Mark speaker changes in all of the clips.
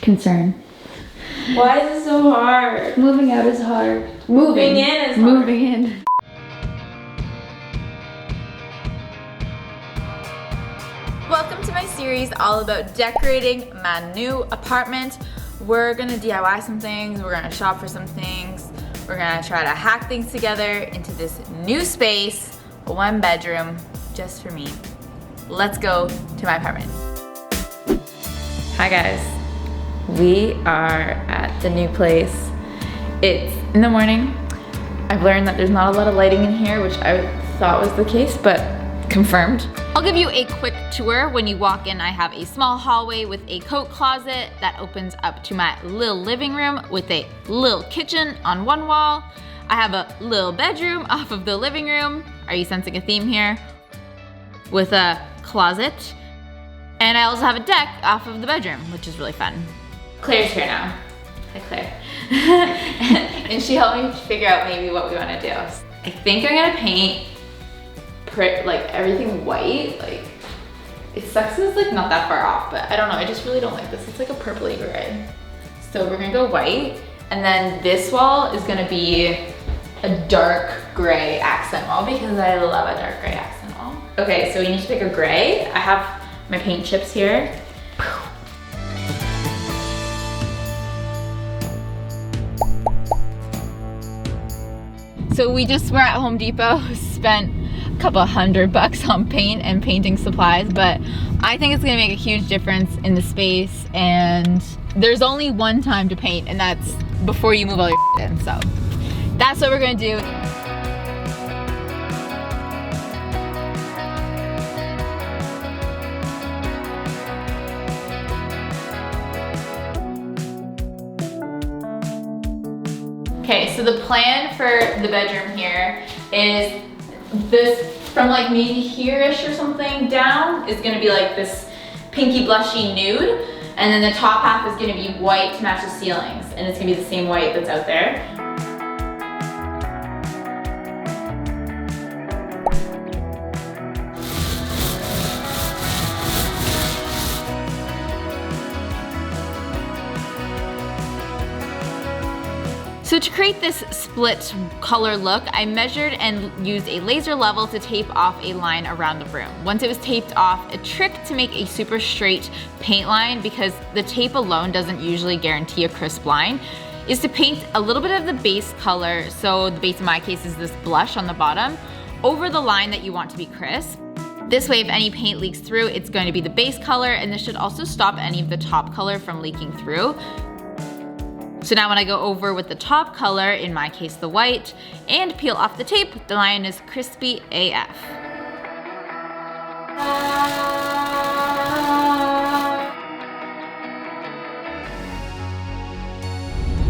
Speaker 1: concern.
Speaker 2: Why is it so hard?
Speaker 1: Moving out is hard.
Speaker 2: Moving in is hard.
Speaker 1: Moving in.
Speaker 3: Welcome to my series all about decorating my new apartment. We're gonna DIY some things, we're gonna shop for some things, we're gonna try to hack things together into this new space, a 1-bedroom, just for me. Let's go to my apartment. Hi guys, we are at the new place. It's in the morning. I've learned that there's not a lot of lighting in here, which I thought was the case, but confirmed. I'll give you a quick tour. When you walk in, I have a small hallway with a coat closet that opens up to my little living room with a little kitchen on one wall. I have a little bedroom off of the living room. Are you sensing a theme here? With a closet. And I also have a deck off of the bedroom, which is really fun. Claire's here now. Hi, Claire. And she helped me figure out maybe what we want to do. I think I'm gonna paint like everything white. Like, it sucks that it's like not that far off, but I don't know, I just really don't like this. It's like a purpley gray. So we're gonna go white, and then this wall is gonna be a dark gray accent wall because I love a dark gray accent wall. Okay, so we need to pick a gray. I have my paint chips here. So we just were at Home Depot, spent a couple $100 on paint and painting supplies, but I think it's gonna make a huge difference in the space, and there's only one time to paint, and that's before you move all your in, so that's what we're gonna do. Okay, so the plan for the bedroom here is this, from like maybe here-ish or something down, is gonna be like this pinky blushy nude, and then the top half is gonna be white to match the ceilings, and it's gonna be the same white that's out there. So to create this split color look, I measured and used a laser level to tape off a line around the room. Once it was taped off, a trick to make a super straight paint line, because the tape alone doesn't usually guarantee a crisp line, is to paint a little bit of the base color, so the base in my case is this blush on the bottom, over the line that you want to be crisp. This way, if any paint leaks through, it's going to be the base color, and this should also stop any of the top color from leaking through. So now when I go over with the top color, in my case the white, and peel off the tape, the line is crispy AF.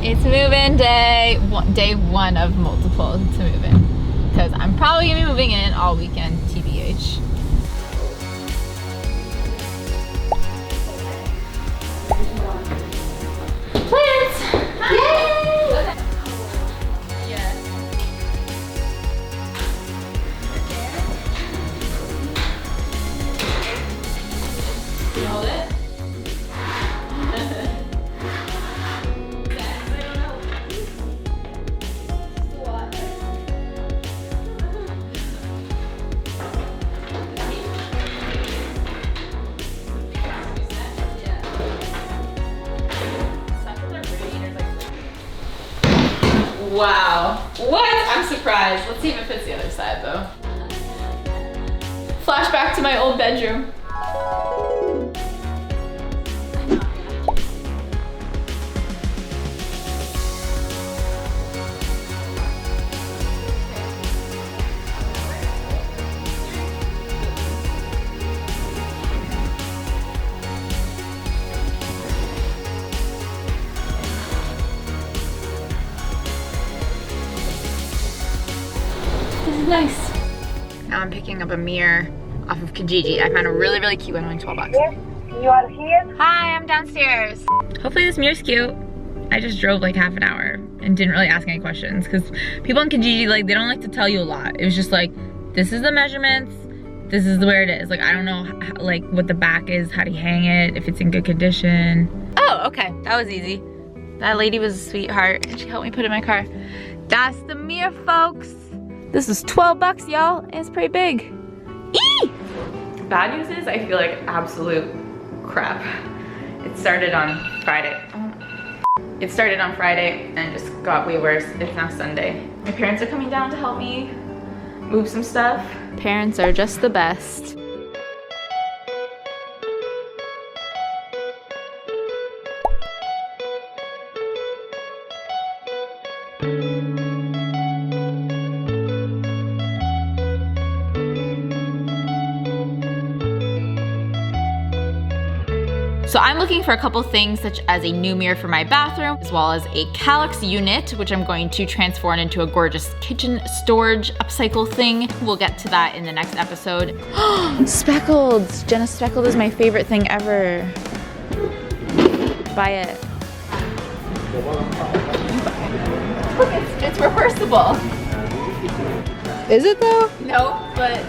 Speaker 3: It's move-in day one of multiple to move in, because I'm probably gonna be moving in all weekend, TBH. Wow, what? I'm surprised. Let's see if it fits the other side though. Flashback to my old bedroom. This is nice. Now I'm picking up a mirror off of Kijiji. I found a really, really cute one, only $12.
Speaker 4: Yes, you are here?
Speaker 3: Hi, I'm downstairs. Hopefully this mirror's cute. I just drove like half an hour and didn't really ask any questions, because people in Kijiji, like, they don't like to tell you a lot. It was just like, this is the measurements, this is where it is. Like, I don't know like what the back is, how to hang it, if it's in good condition. Oh, okay, that was easy. That lady was a sweetheart and she helped me put it in my car. That's the mirror, folks. This is 12 bucks, y'all, and it's pretty big. Eee! Bad news is I feel like absolute crap. It started on Friday. It started on Friday and just got way worse. It's now Sunday. My parents are coming down to help me move some stuff. Parents are just the best. So I'm looking for a couple things such as a new mirror for my bathroom, as well as a Calyx unit, which I'm going to transform into a gorgeous kitchen storage upcycle thing. We'll get to that in the next episode. Speckled! Jenna, speckled is my favorite thing ever. Buy it. Look, it's reversible. Is it though? No, but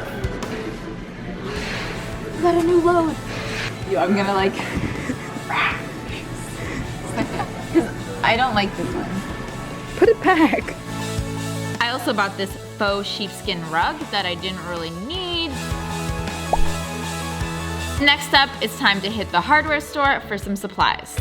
Speaker 3: we got a new load. Yo, I'm gonna like, because I don't like this one. Put it back. I also bought this faux sheepskin rug that I didn't really need. Next up, it's time to hit the hardware store for some supplies.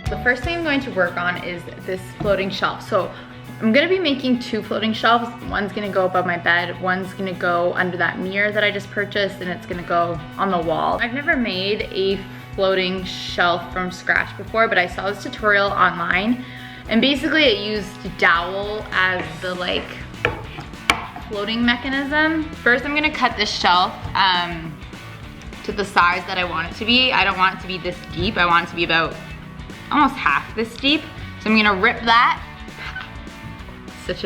Speaker 3: The first thing I'm going to work on is this floating shelf. So I'm gonna be making 2 floating shelves. One's gonna go above my bed, one's gonna go under that mirror that I just purchased, and it's gonna go on the wall. I've never made a floating shelf from scratch before, but I saw this tutorial online, and basically it used dowel as the like floating mechanism. First I'm gonna cut this shelf to the size that I want it to be. I don't want it to be this deep. I want it to be about almost half this deep. So I'm gonna rip that. Such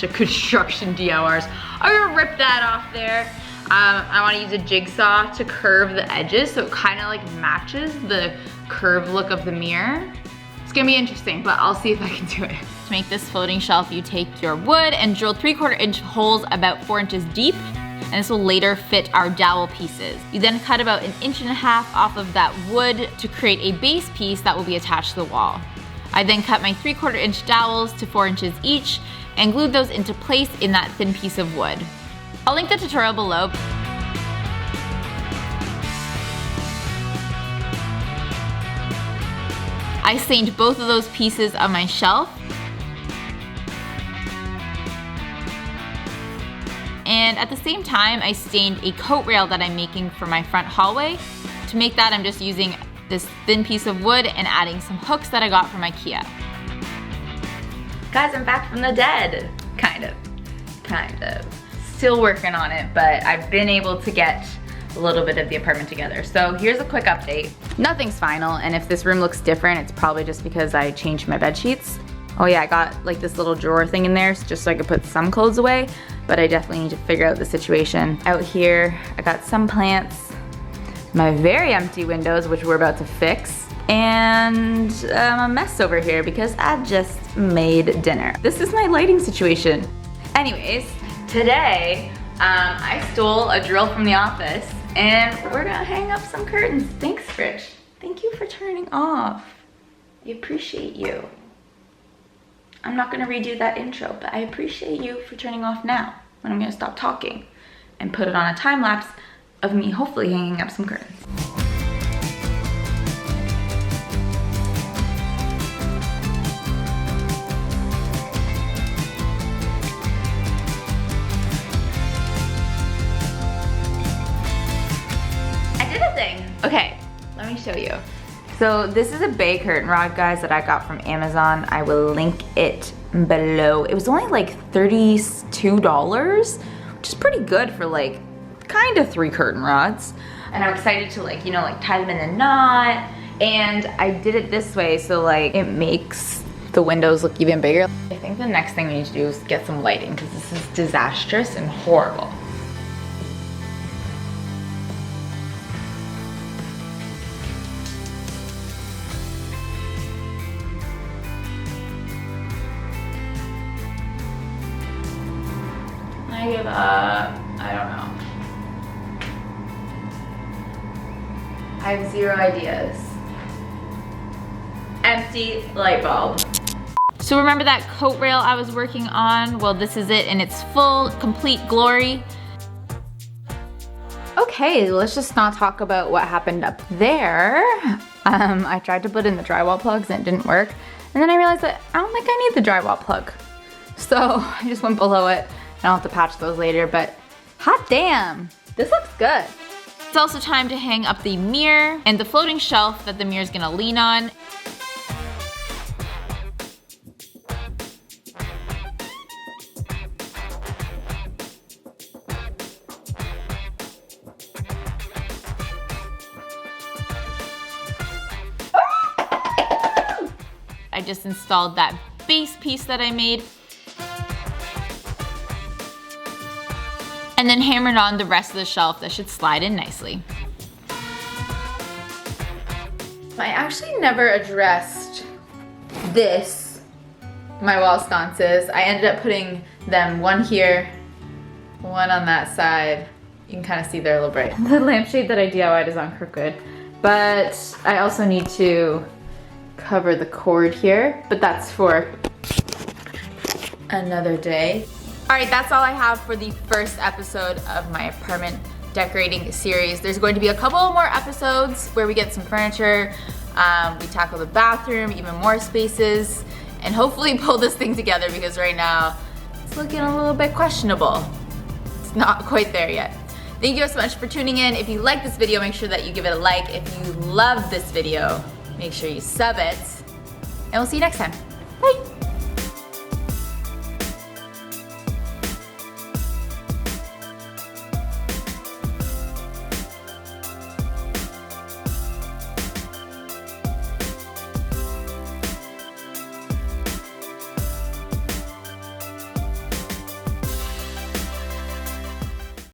Speaker 3: a construction DIYers. I'm gonna rip that off there. I wanna use a jigsaw to curve the edges so it kinda like matches the curved look of the mirror. It's gonna be interesting, but I'll see if I can do it. To make this floating shelf, you take your wood and drill 3/4 inch holes about 4 inches deep, and this will later fit our dowel pieces. You then cut about 1.5 inches off of that wood to create a base piece that will be attached to the wall. I then cut my 3/4 inch dowels to 4 inches each and glued those into place in that thin piece of wood. I'll link the tutorial below. I stained both of those pieces of my shelf. And at the same time, I stained a coat rail that I'm making for my front hallway. To make that, I'm just using this thin piece of wood and adding some hooks that I got from IKEA. Guys, I'm back from the dead. Kind of. Still working on it, but I've been able to get a little bit of the apartment together. So here's a quick update. Nothing's final, and if this room looks different, it's probably just because I changed my bed sheets. Oh yeah, I got like this little drawer thing in there just so I could put some clothes away, but I definitely need to figure out the situation. Out here, I got some plants, my very empty windows, which we're about to fix, and a mess over here because I just made dinner. This is my lighting situation. Anyways, today I stole a drill from the office and we're gonna hang up some curtains. Thanks, Rich. Thank you for turning off. I appreciate you. I'm not gonna redo that intro, but I appreciate you for turning off now when I'm gonna stop talking and put it on a time lapse of me hopefully hanging up some curtains. I did a thing. Okay, let me show you. So this is a bay curtain rod, guys, that I got from Amazon. I will link it below. It was only like $32, which is pretty good for like kind of 3 curtain rods. And I'm excited to like, you know, like tie them in a knot. And I did it this way so like it makes the windows look even bigger. I think the next thing we need to do is get some lighting because this is disastrous and horrible. I give up. I don't know. I have zero ideas. Empty light bulb. So remember that coat rail I was working on? Well, this is it in its full, complete glory. Okay, let's just not talk about what happened up there. I tried to put in the drywall plugs and it didn't work. And then I realized that I don't think I need the drywall plug. So I just went below it. And I'll have to patch those later, but hot damn, this looks good. It's also time to hang up the mirror and the floating shelf that the mirror's gonna lean on. I just installed that base piece that I made. And then hammered on the rest of the shelf that should slide in nicely. I actually never addressed my wall sconces. I ended up putting them one here, one on that side. You can kind of see they're a little bright. The lampshade that I DIY'd is on crooked, but I also need to cover the cord here, but that's for another day. All right, that's all I have for the first episode of my apartment decorating series. There's going to be a couple more episodes where we get some furniture, we tackle the bathroom, even more spaces, and hopefully pull this thing together because right now it's looking a little bit questionable. It's not quite there yet. Thank you so much for tuning in. If you like this video, make sure that you give it a like. If you love this video, make sure you sub it, and we'll see you next time. Bye.